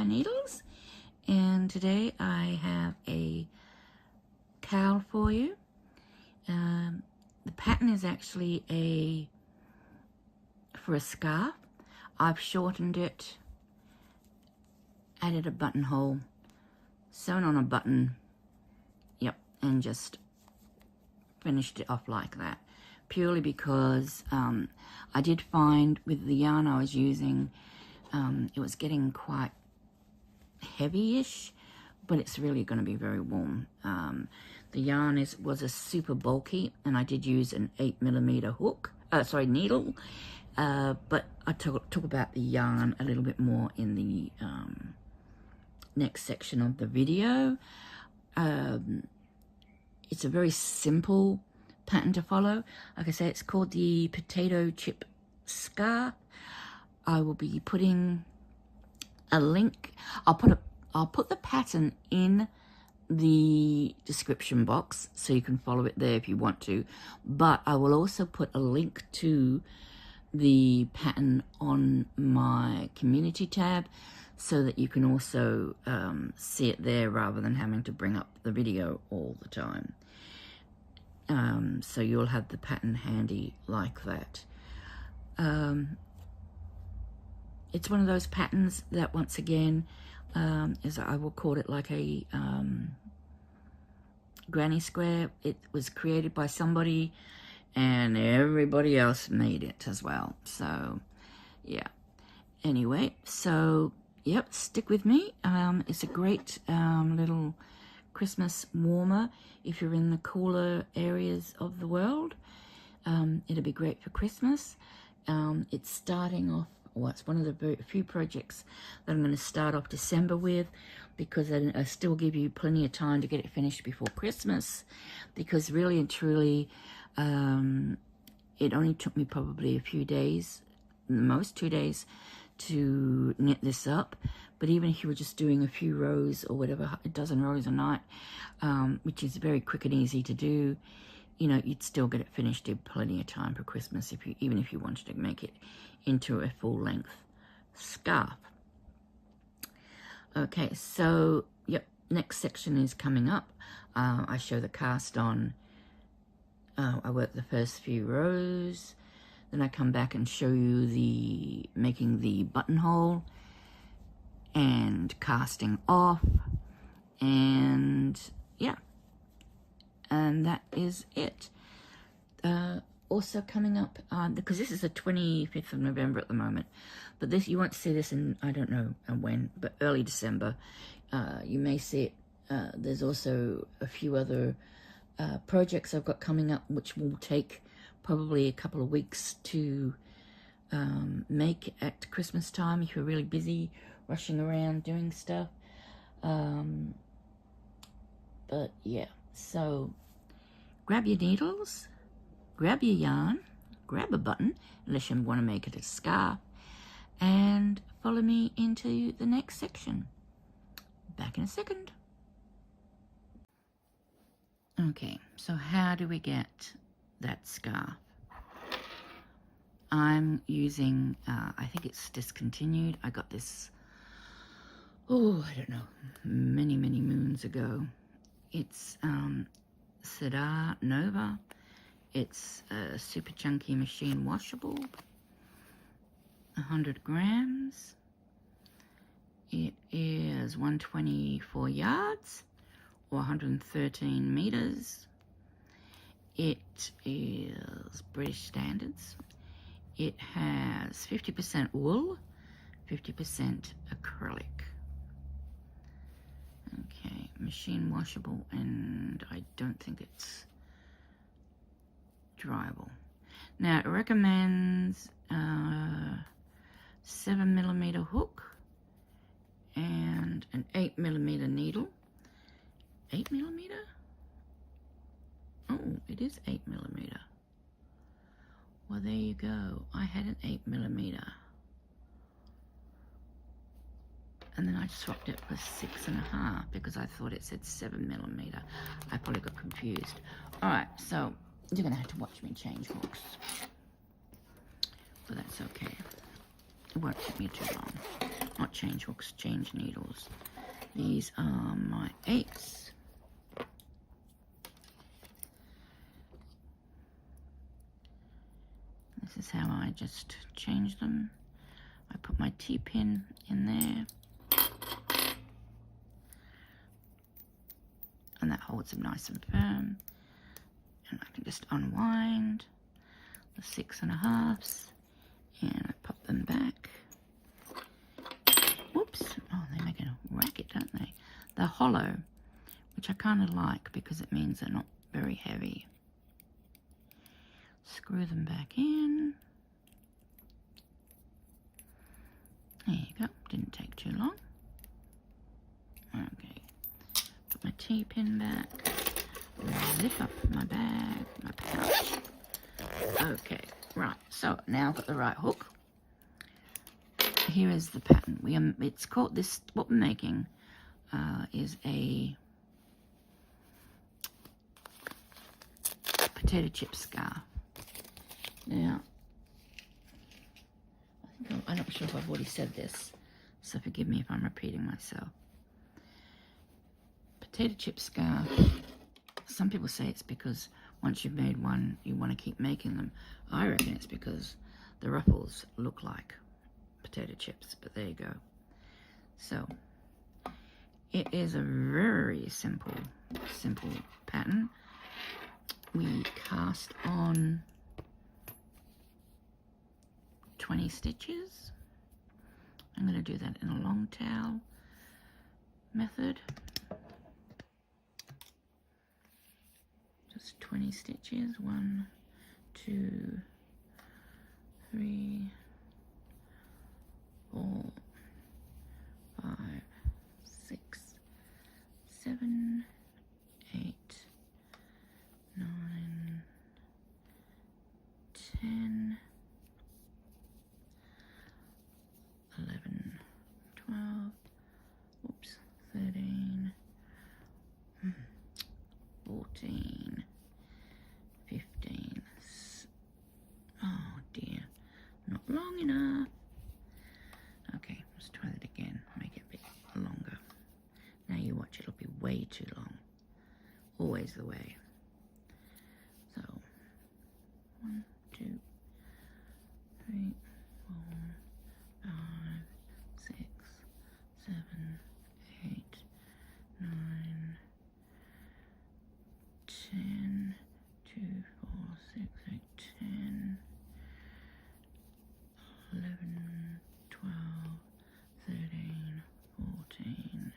by Needles, and today I have a cowl for you. The pattern is actually for a scarf. I've shortened it, added a buttonhole, sewn on a button, yep, and just finished it off like that, purely because I did find with the yarn I was using, it was getting quite heavy-ish, but it's really going to be very warm. The yarn was a super bulky, and I did use an 8mm hook, needle, but I talk about the yarn a little bit more in the next section of the video. It's a very simple pattern to follow. Like I say, it's called the potato chip scarf. I will be putting a link. I'll put the pattern in the description box so you can follow it there if you want to, but I will also put a link to the pattern on my community tab so that you can also see it there rather than having to bring up the video all the time. So you'll have the pattern handy like that. It's one of those patterns that, once again, as I will call it, like a granny square. It was created by somebody and everybody else made it as well. So yeah, anyway, so yep, stick with me. It's a great little Christmas warmer if you're in the cooler areas of the world. It'll be great for Christmas. It's starting off, well, it's one of the very few projects that I'm going to start off December with, because I still give you plenty of time to get it finished before Christmas, because really and truly it only took me probably a few days, the most 2 days, to knit this up. But even if you were just doing a few rows or whatever, a dozen rows a night, which is very quick and easy to do, you know, you'd still get it finished in plenty of time for Christmas, even if you wanted to make it into a full-length scarf. Okay, so yep, next section is coming up. I show the cast on. I work the first few rows, then I come back and show you making the buttonhole and casting off, and yeah, and that is it. Also coming up, because this is the 25th of November at the moment, but this, you won't see this in, I don't know when, but early December. You may see it. There's also a few other projects I've got coming up, which will take probably a couple of weeks to make at Christmas time if you're really busy rushing around doing stuff. But yeah, so grab your needles, grab your yarn, grab a button, unless you want to make it a scarf, and follow me into the next section. Back in a second. Okay, so how do we get that scarf? I'm using, I think it's discontinued. I got this, oh, I don't know, many moons ago. It's Cedar Nova. It's a super chunky machine washable, 100 grams. It is 124 yards or 113 meters. It is British standards. It has 50% wool, 50% acrylic. Okay, machine washable, and I don't think it's dryable. Now it recommends 7mm hook and an 8mm needle. 8mm? Oh, it is 8mm. Well, there you go. I had an 8mm. And then I swapped it for 6.5 because I thought it said 7mm. I probably got confused. Alright, so you're going to have to watch me change hooks. But that's okay. It won't take me too long. not change hooks, change needles. These are my 8s. This is how I just change them. I put my T-pin in there. And that holds them nice and firm. And I can just unwind the 6 1/2s and I pop them back. Whoops. Oh, they make a racket, don't they? They're hollow, which I kind of like because it means they're not very heavy. Screw them back in. There you go. Didn't take too long. Okay. Put my T-pin back. Zip up my bag, my pouch. Okay, right. So now I've got the right hook. Here is the pattern. It's called this. What we're making is a potato chip scarf. Now, I'm not sure if I've already said this, so forgive me if I'm repeating myself. Potato chip scarf. Some people say it's because once you've made one, you want to keep making them. I reckon it's because the ruffles look like potato chips, but there you go. So, it is a very simple pattern. We cast on 20 stitches. I'm going to do that in a long tail method. Just 20 stitches. 1, 2, 3, 4, 5, 6, 7, 8, 9, 10, 11, 12, oops, 13, 14, 15, oh dear, not long enough. Okay, let's try that again, make it a bit longer. Now you watch, it'll be way too long, always the way. So, 1, 2, 3, 4, 5, 6, 7, 8, 9, 10, 2, 4, 6, 8, 10, 11, 12, 13, 14,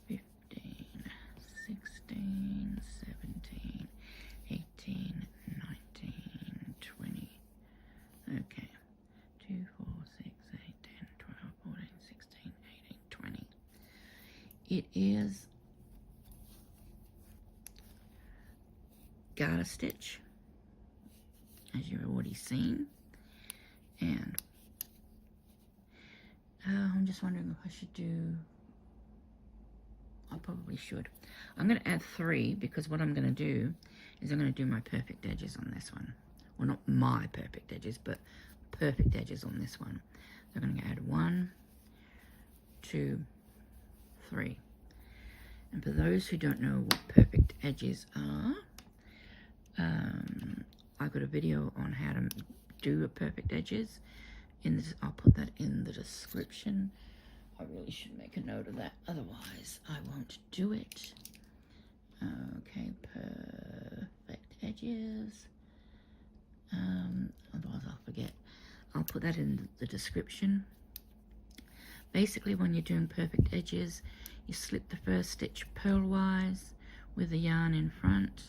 15, 16, 17, 18, 19, 20. Okay. 2, 4, 6, 8, 10, 12, 14, 16, 18, 20. It is garter stitch, as you've already seen, and I'm just wondering if I should do, I probably should. I'm going to add 3 because what I'm going to do is I'm going to do my perfect edges on this one. Well, not my perfect edges, but perfect edges on this one. So I'm going to add 1, 2, 3. And for those who don't know what perfect edges are, I've got a video on how to do a perfect edges. I'll put that in the description. I really should make a note of that, otherwise I won't do it. Okay, perfect edges. Otherwise I'll forget. I'll put that in the description. Basically, when you're doing perfect edges, you slip the first stitch purlwise with the yarn in front,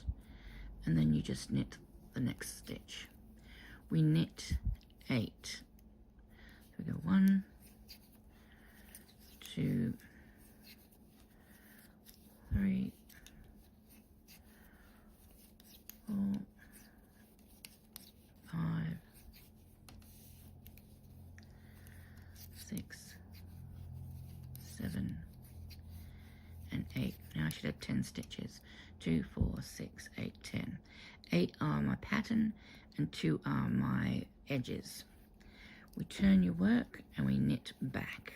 and then you just knit the next stitch. We knit 8. So we go 1, 2, 3, 4, 5, 6, 7, and 8. Now I should have 10 stitches. 2, 4, 6, 8, 10. 8 are my pattern and 2 are my edges. we turn your work and we knit back.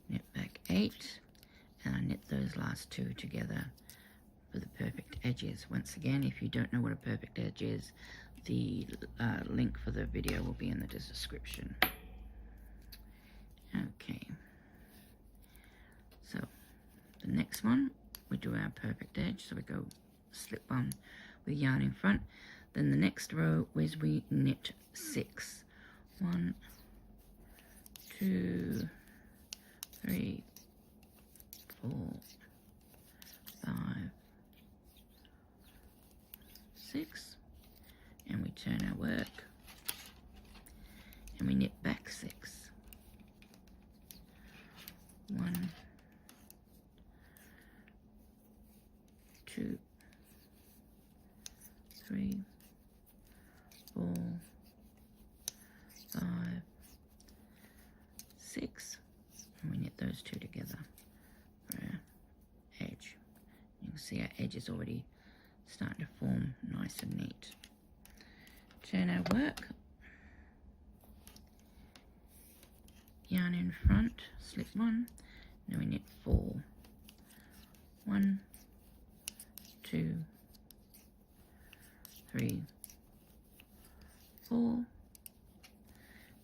Knit back 8, and I knit those last 2 together for the perfect edges. Once again, if you don't know what a perfect edge is, the link for the video will be in the description. Okay, so the next one, we do our perfect edge, so we go slip 1 with yarn in front. Then the next row is we knit 6. 1, 2, 3, 4, 5, 6, and we turn our work and we knit back 6. 1, 2, 3, 4, 5, 6, and we knit those 2 together for our edge. You can see our edge is already starting to form nice and neat. Turn our work, yarn in front, slip 1, then we knit 4. 1, 2, 3, 4.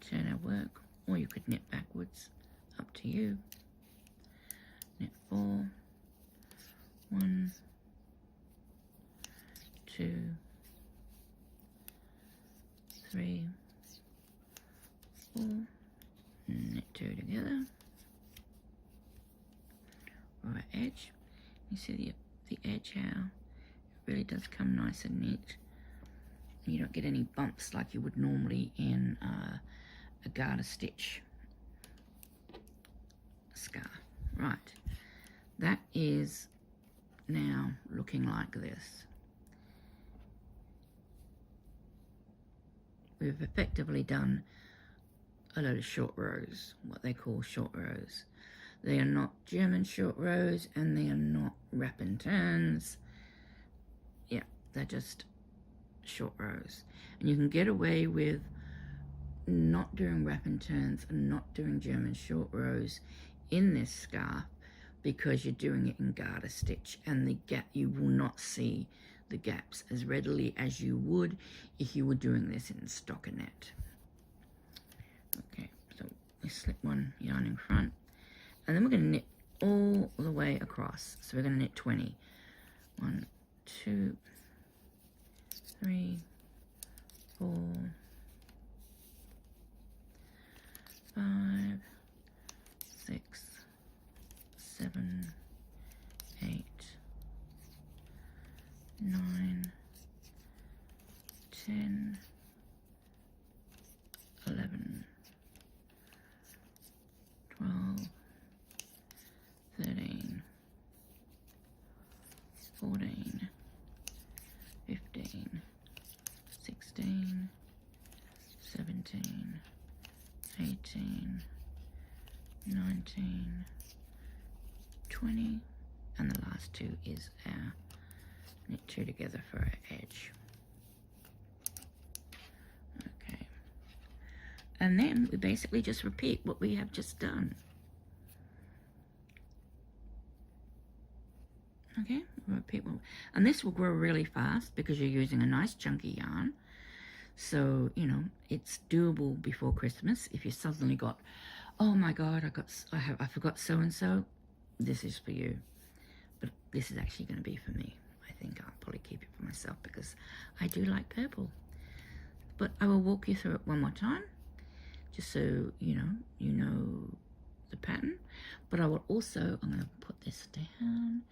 Turn our work, or you could knit backwards, up to you. Knit 4. 1, 2, 3, 4. Knit 2 together. For our edge, you see the edge how it really does come nice and neat. You don't get any bumps like you would normally in a garter stitch scarf. Right, that is now looking like this. We've effectively done a load of short rows, what they call short rows. They are not German short rows, and they are not wrap and turns. Yeah, they're just short rows. And you can get away with not doing wrap and turns and not doing German short rows in this scarf because you're doing it in garter stitch, and the gap, you will not see the gaps as readily as you would if you were doing this in stockinette. Okay, so we slip 1 yarn in front, and then we're going to knit all the way across. So we're going to knit 20. 1, 2, 3, 4, 5, 6, 7, 8, 9, 10, 11, 12, 13, 14, 15, 16, 17, 18, 19, 20, and the last 2 is our knit 2 together for our edge. Okay, and then we basically just repeat what we have just done. Okay, repeat what, and this will grow really fast because you're using a nice chunky yarn. So, you know, it's doable before Christmas. If you suddenly got, oh my God, I forgot so-and-so, this is for you. But this is actually going to be for me. I think I'll probably keep it for myself because I do like purple. But I will walk you through it one more time, just so you know the pattern. But I will also, I'm going to put this down,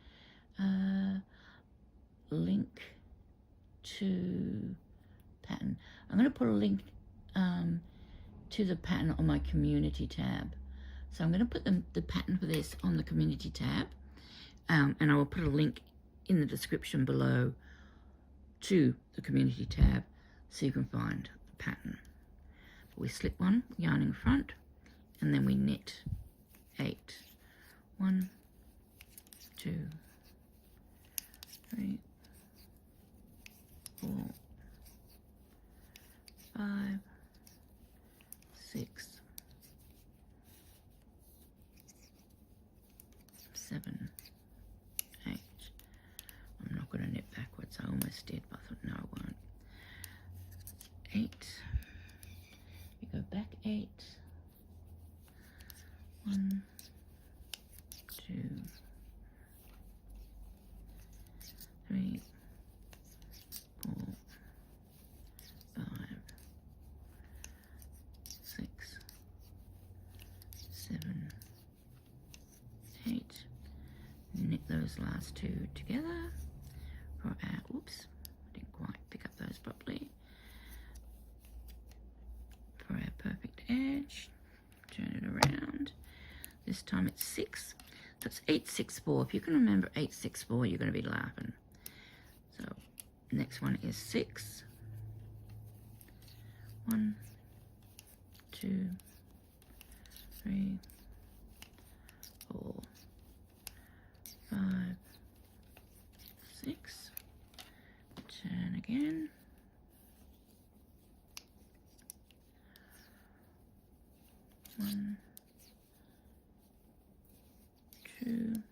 link to pattern. I'm going to put a link to the pattern on my community tab. So I'm going to put the pattern for this on the community tab, and I will put a link in the description below to the community tab so you can find the pattern. We slip one yarn in front and then we knit 8. 1, 2, 3, 4, 5, 6, 7, 8. I'm not going to knit backwards. I almost did, but I thought, no, I won't. 8. You go back 8. 1, 2, 3, 4, 5, 6, 7, 8. Knit those last two together for our, oops, I didn't quite pick up those properly. For our perfect edge, turn it around. This time it's 6. So it's 8, 6, 4. If you can remember 8, 6, 4, you're going to be laughing. So next one is 6. 1, 2, 3, 4, 5, 6. Turn again. 1, 2,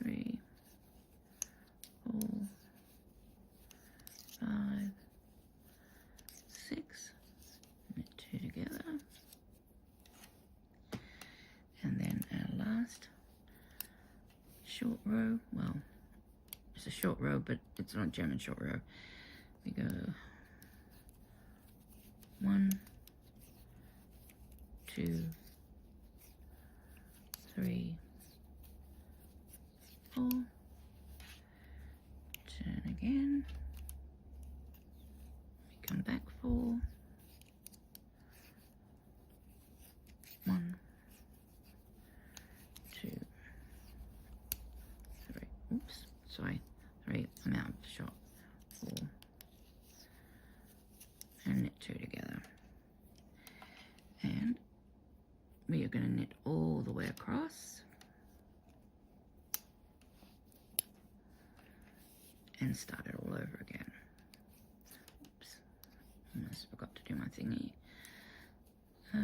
3, 4, 5, 6. Knit 2 together. And then our last short row. Well, it's a short row, but it's not German short row. We go 1, 2, 3, 4. Turn again. We come back 4. 1, 2, 3. Oops, sorry. 3. I'm out of shot. 4. And knit 2 together. And we are going to knit all the way across and start it all over again. Oops, almost forgot to do my thingy.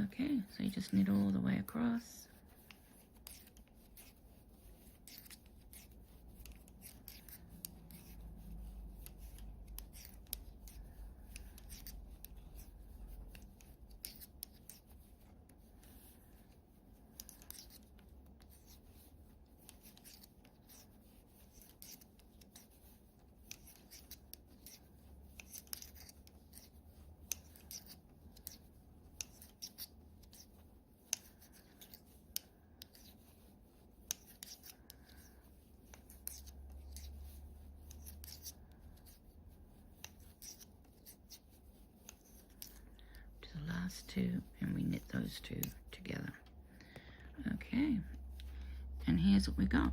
Okay, so you just knit all the way across. Last 2 and we knit those 2 together. Okay, and here's what we got.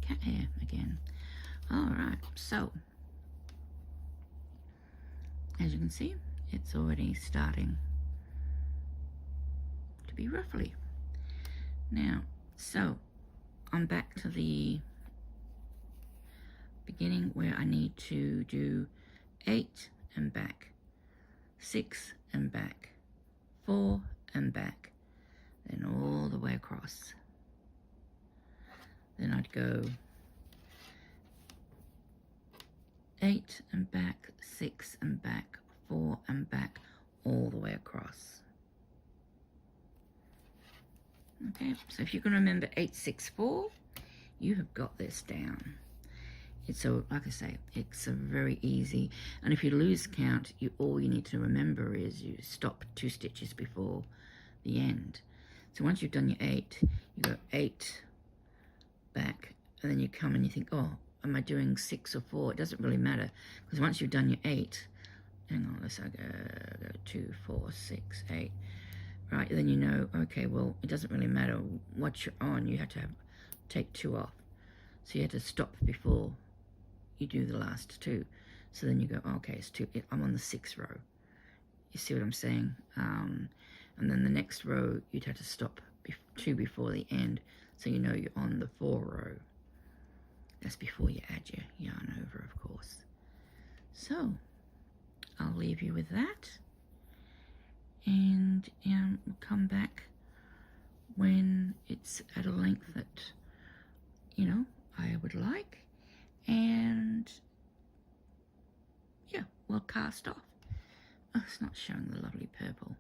Cat hair again. Alright, so as you can see, it's already starting to be ruffly. Now, so I'm back to the beginning where I need to do 8 and back, 6 and back, 4 and back, then all the way across. Then I'd go 8 and back, 6 and back, 4 and back, all the way across. Okay, so if you can remember 8, 6, 4, you have got this down. It's so, like I say, it's a very easy, and if you lose count, all you need to remember is you stop 2 stitches before the end. So once you've done your 8, you go 8 back, and then you come and you think, oh, am I doing 6 or 4? It doesn't really matter, because once you've done your 8, hang on, let's go 2, 4, 6, 8, right? Then you know, okay, well, it doesn't really matter what you're on. You have to take 2 off, so you have to stop before you do the last 2. So then you go, okay, it's 2, I'm on the 6th row. You see what I'm saying? And then the next row, you'd have to stop 2 before the end, so you know you're on the 4 row. That's before you add your yarn over, of course. So I'll leave you with that, and we'll come back when it's at a length that, you know, I would like, and yeah, we'll cast off. Oh, it's not showing the lovely purple.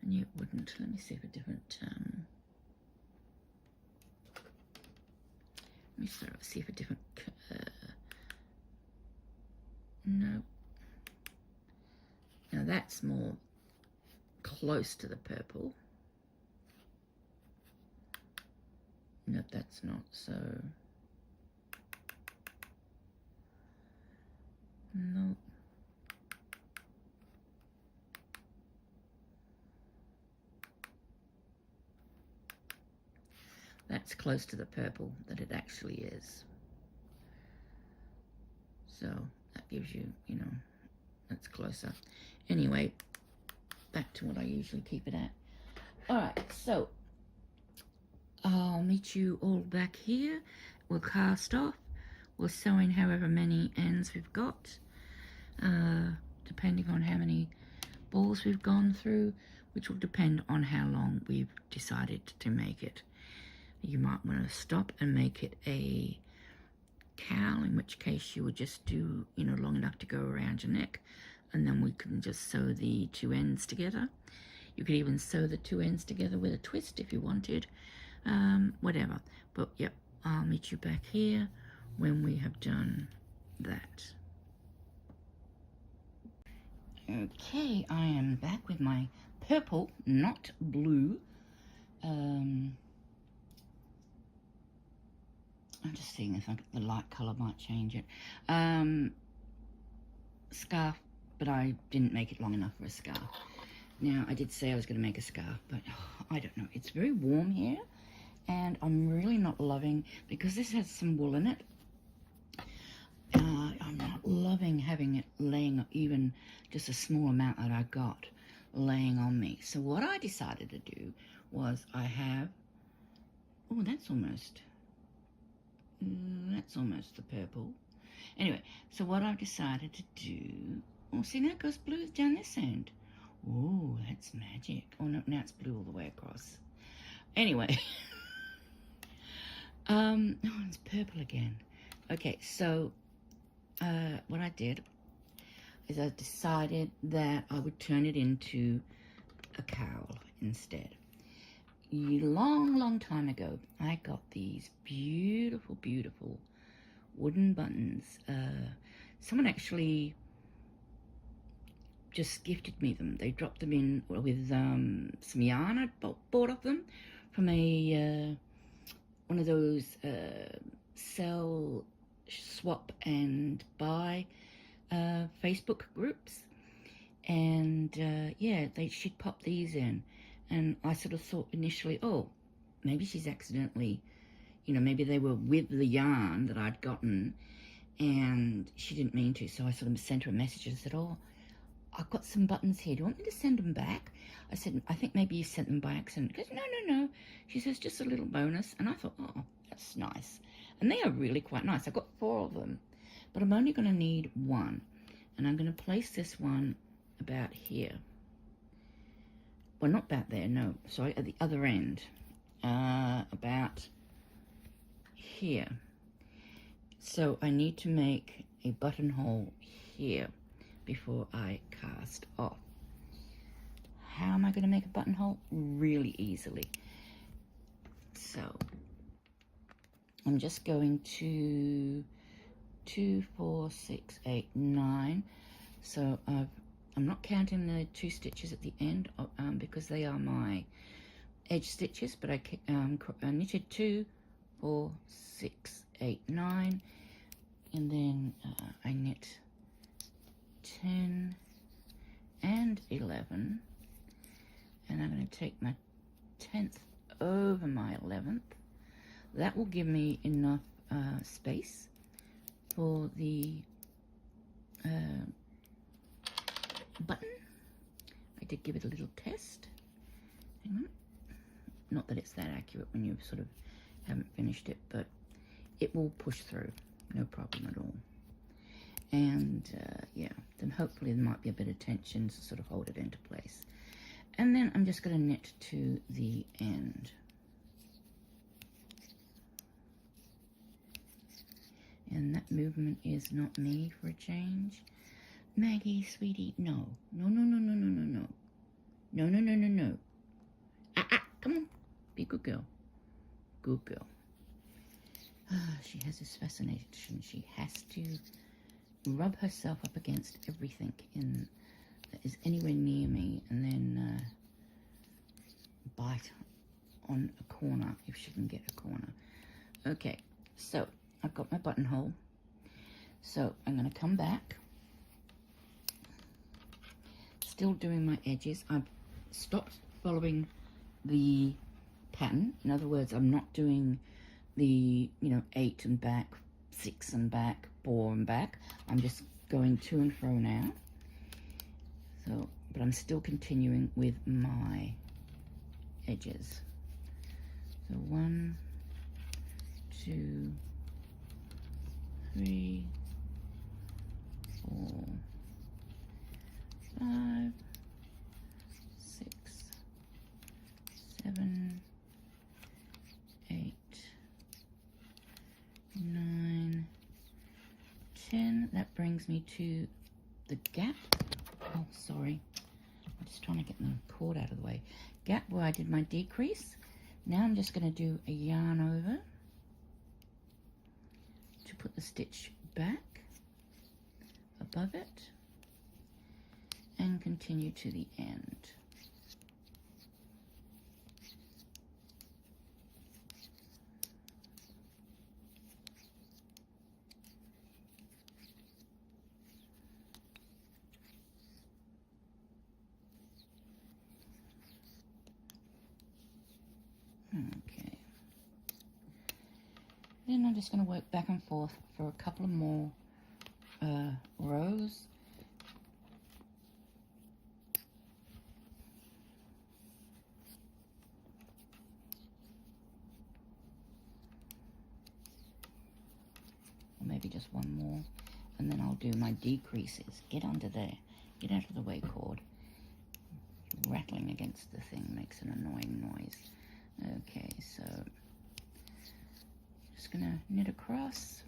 I knew it wouldn't. Let me see if a different, let me see if a different, no. Now that's more close to the purple. No, that's not, so. No. That's close to the purple that it actually is. So that gives you, you know, that's closer. Anyway, back to what I usually keep it at. All right, so I'll meet you all back here. We'll cast off. We'll sew in however many ends we've got, depending on how many balls we've gone through, which will depend on how long we've decided to make it. You might want to stop and make it a cowl, in which case you would just do, you know, long enough to go around your neck, and then we can just sew the 2 ends together. You could even sew the 2 ends together with a twist if you wanted, whatever. But yep, I'll meet you back here when we have done that. Okay, I am back with my purple, not blue. I'm just seeing if the light colour might change it. Scarf, but I didn't make it long enough for a scarf. Now, I did say I was going to make a scarf, but I don't know. It's very warm here, and I'm really not loving, because this has some wool in it, I'm not loving having it laying, even just a small amount that I got laying on me. So what I decided to do was I have, oh, that's almost the purple. Anyway, so what I've decided to do, oh, see, now it goes blue down this end. Oh, that's magic. Oh, no, now it's blue all the way across. Anyway, oh, it's purple again. Okay, so what I did is I decided that I would turn it into a cowl instead. Long time ago, I got these beautiful, beautiful wooden buttons. Someone actually just gifted me them. They dropped them in with some yarn I bought off them from a one of those sell, swap and buy Facebook groups, and yeah, she'd pop these in, and I sort of thought initially, oh, maybe she's accidentally, you know, maybe they were with the yarn that I'd gotten and she didn't mean to. So I sort of sent her a message and said, oh, I've got some buttons here, do you want me to send them back? I said, I think maybe you sent them by accident. She goes, no. She says, just a little bonus. And I thought, oh, that's nice. And they are really quite nice. I've got 4 of them, but I'm only going to need 1. And I'm going to place this one about here. Well, not about there, no, sorry, at the other end. About here. So I need to make a buttonhole here before I cast off. How am I going to make a buttonhole? Really easily. So I'm just going to 2, 4, 6, 8, 9. So I'm not counting the 2 stitches at the end because they are my edge stitches, but I knitted 2, 4, 6, 8, 9, and then I knit 10 and 11, and I'm going to take my 10th over my 11th. That will give me enough space for the button. I did give it a little test. Hang on. Not that it's that accurate when you sort of haven't finished it, but it will push through, no problem at all. And yeah, then hopefully there might be a bit of tension to sort of hold it into place. And then I'm just going to knit to the end. And that movement is not me for a change. Maggie, sweetie, no. No, no, no, no, no, no, no. No, no, no, no, no. Come on. Be a good girl. Good girl. She has this fascination. She has to rub herself up against everything that is anywhere near me, and then bite on a corner if she can get a corner. Okay, so I've got my buttonhole. So I'm going to come back. Still doing my edges. I've stopped following the pattern. In other words, I'm not doing the 8 and back, 6 and back, 4 and back. I'm just going to and fro now. So, but I'm still continuing with my edges. So 1, 2, 3, 4, 5, 6, 7, 8, 9, 10. That brings me to the gap. Oh, sorry. I'm just trying to get the cord out of the way. Gap where I did my decrease. Now I'm just going to do a yarn over to put the stitch back above it and continue to the end. Okay. Then I'm just going to work back and forth for a couple of more rows. Or maybe just one more. And then I'll do my decreases. Get under there. Get out of the way, cord. Rattling against the thing makes an annoying noise. Okay, so just gonna knit across.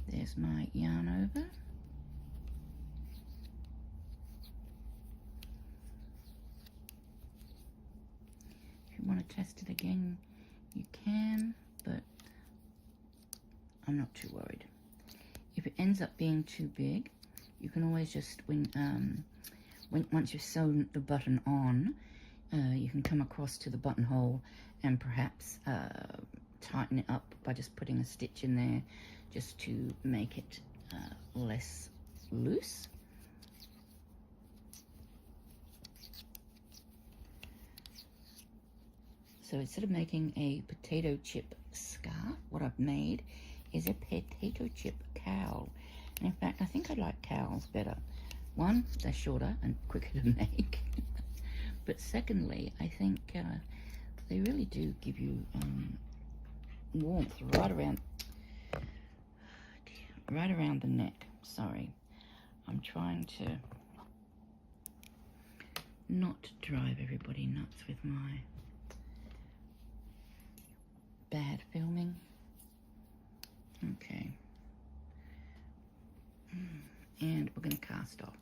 There's my yarn over. If you want to test it again, you can, but I'm not too worried. If it ends up being too big, you can always just, once you've sewn the button on, you can come across to the buttonhole and perhaps tighten it up by just putting a stitch in there just to make it less loose. So instead of making a potato chip scarf, what I've made is a potato chip cowl. And in fact, I think I like cowls better. One, they're shorter and quicker to make. But secondly, I think they really do give you warmth right around the neck. Sorry, I'm trying to not drive everybody nuts with my bad filming. Okay. And we're going to cast off.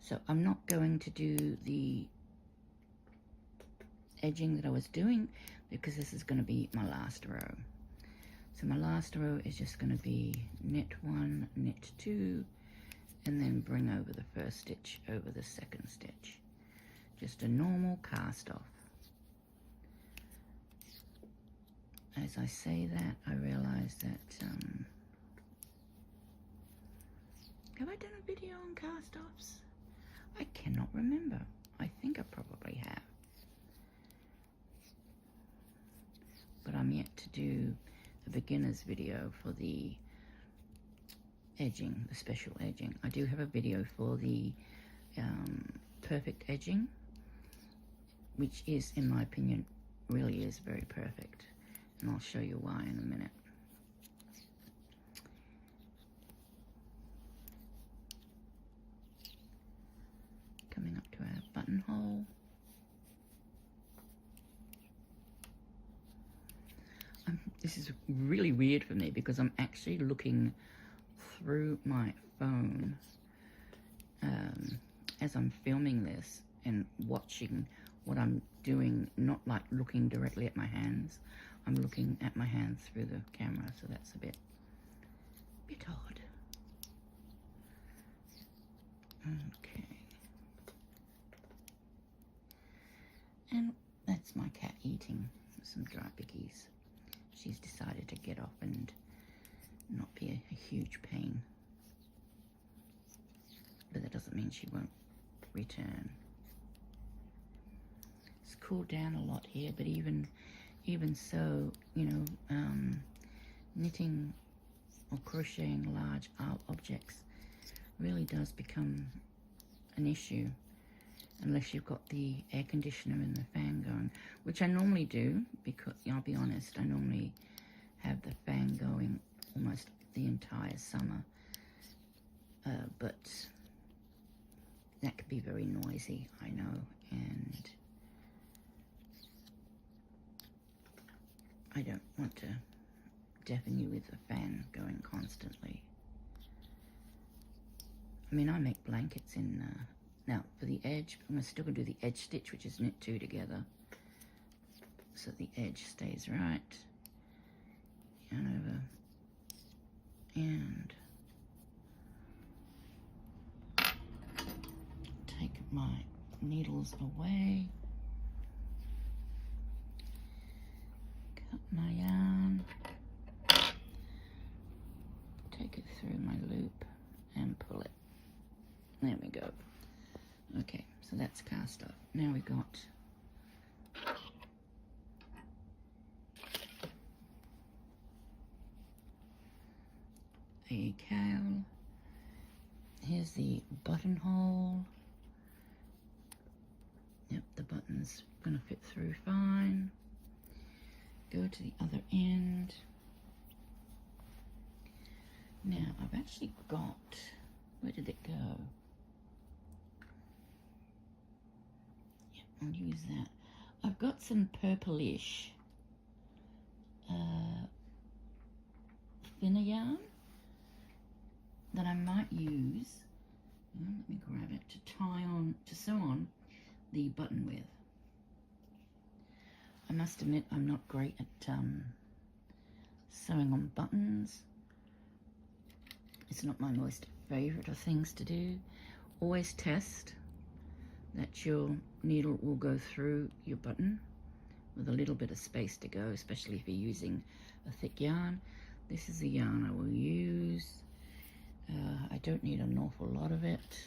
So I'm not going to do the edging that I was doing because this is going to be my last row. So my last row is just going to be knit 1, knit 2, and then bring over the first stitch over the second stitch. Just a normal cast off. As I say that, I realize that Have I done a video on cast-offs? I cannot remember. I think I probably have. But I'm yet to do a beginner's video for the edging, the special edging. I do have a video for the perfect edging, which is, in my opinion, really is very perfect. And I'll show you why in a minute. Coming up to our buttonhole. This is really weird for me because I'm actually looking through my phone as I'm filming this and watching what I'm doing, not like looking directly at my hands. I'm looking at my hands through the camera, so that's a bit odd. Okay. And that's my cat eating some dry pickies. She's decided to get off and not be a huge pain. But that doesn't mean she won't return. It's cooled down a lot here, but even so, you know, knitting or crocheting large objects really does become an issue unless you've got the air conditioner and the fan going, which I normally do, because I'll be honest, I normally have the fan going almost the entire summer, but that could be very noisy, I know, and I don't want to deafen you with the fan going constantly. I mean, I make blankets in, now for the edge, I'm still going to do the edge stitch, which is knit two together, so the edge stays right, and over, and take my needles away, cut my yarn, take it through my loop and pull it. There we go. Okay, so that's cast off. Now we got a cowl. Here's the buttonhole. Yep, the button's gonna fit through fine. Go to the other end. Now I've actually got, where did it go? Yep, I'll use that. I've got some purplish thinner yarn that I might use. Let me grab it to sew on the button with. I must admit I'm not great at sewing on buttons. It's not my most favorite of things to do. Always test that your needle will go through your button with a little bit of space to go, especially if you're using a thick yarn. This is the yarn I will use. I don't need an awful lot of it.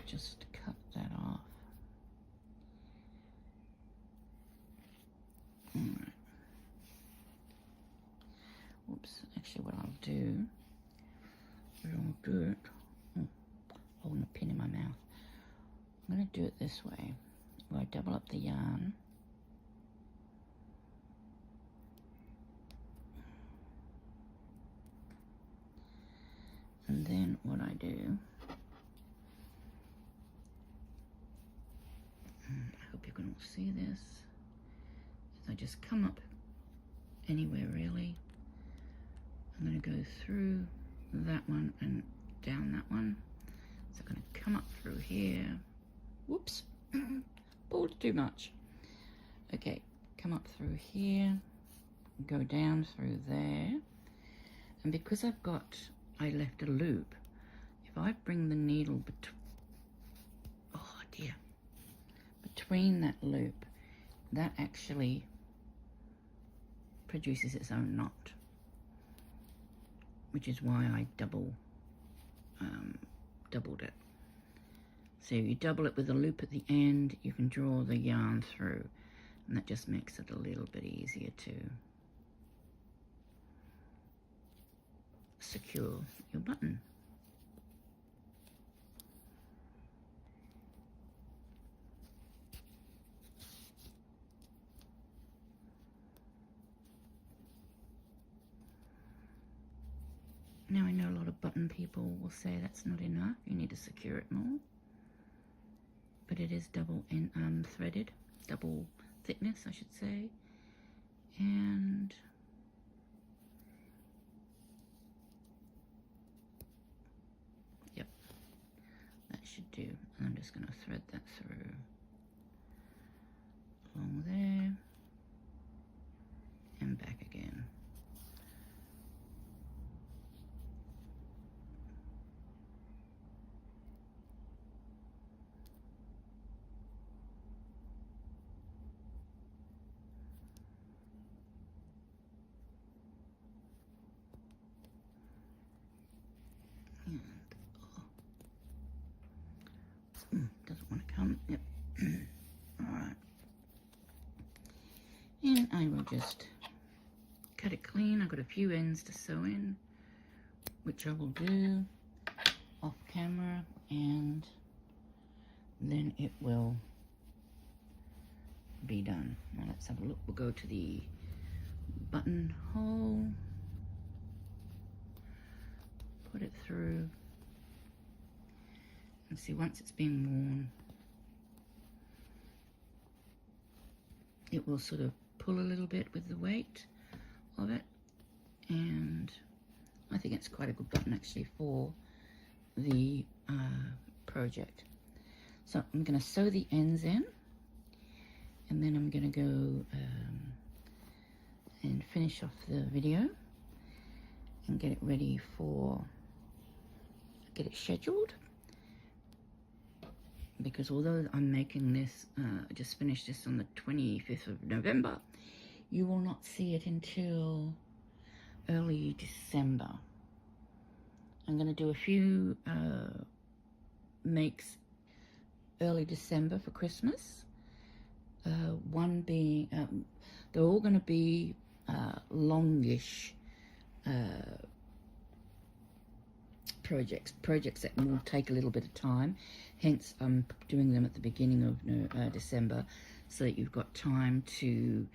Just cut that off. Alright. Whoops, actually what I'll do it, holding a pin in my mouth. I'm going to do it this way, where I double up the yarn. And then what I do, I hope you can all see this, is I just come up anywhere really. I'm going to go through that one and down that one. So I'm going to come up through here. Whoops, pulled too much. Okay, come up through here, go down through there. And because I left a loop, if I bring the needle between that loop, that actually produces its own knot. which is why I doubled it. So you double it with a loop at the end, you can draw the yarn through, and that just makes it a little bit easier to secure your button. Now I know a lot of button people will say that's not enough, you need to secure it more. But it is double threaded, double thickness I should say. And yep, that should do. And I'm just going to thread that through along there and back again. Doesn't want to come. Yep. Alright. And I will just cut it clean. I've got a few ends to sew in, which I will do off camera, and then it will be done. Now let's have a look. We'll go to the buttonhole, put it through, and see once it's been worn, it will sort of pull a little bit with the weight of it, and I think it's quite a good button actually for the project. So I'm going to sew the ends in, and then I'm going to go and finish off the video and get it ready for, get it scheduled, because although I'm making this, I just finished this on the 25th of November, you will not see it until early December. I'm going to do a few makes early December for Christmas. One being, they're all going to be longish projects that will take a little bit of time. Hence, I'm doing them at the beginning of December, so that you've got time to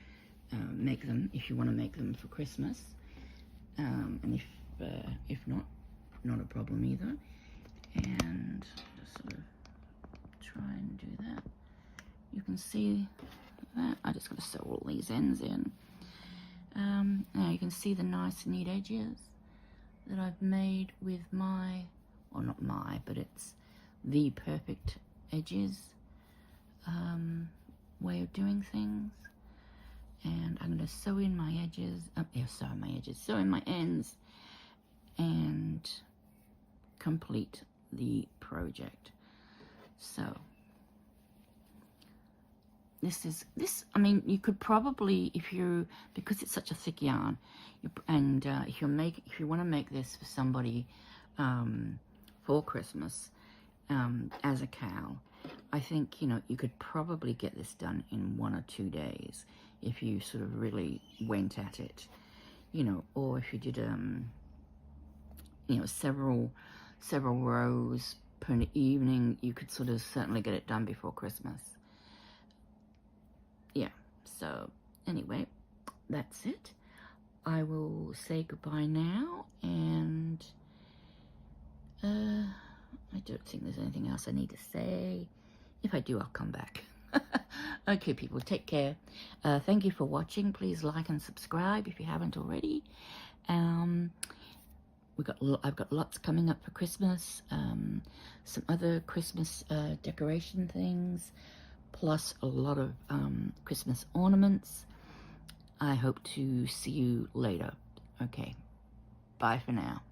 make them if you want to make them for Christmas. And if not a problem either. And just sort of try and do that. You can see that I just got to sew all these ends in. Now you can see the nice neat edges that I've made with my, well not my, but it's the perfect edges way of doing things. And I'm going to sew in my edges, sew in my ends, and complete the project. So I mean, you could probably, because it's such a thick yarn, if you want to make this for somebody for Christmas as a cowl, I think, you could probably get this done in 1 or 2 days if you sort of really went at it, or if you did several rows per evening, you could sort of certainly get it done before Christmas. Yeah, so anyway, that's it. I will say goodbye now, and I don't think there's anything else I need to say. If I do, I'll come back. Okay, people, take care. Thank you for watching. Please like and subscribe if you haven't already. I've got lots coming up for Christmas. Some other Christmas decoration things, plus a lot of Christmas ornaments. I hope to see you later. Okay, bye for now.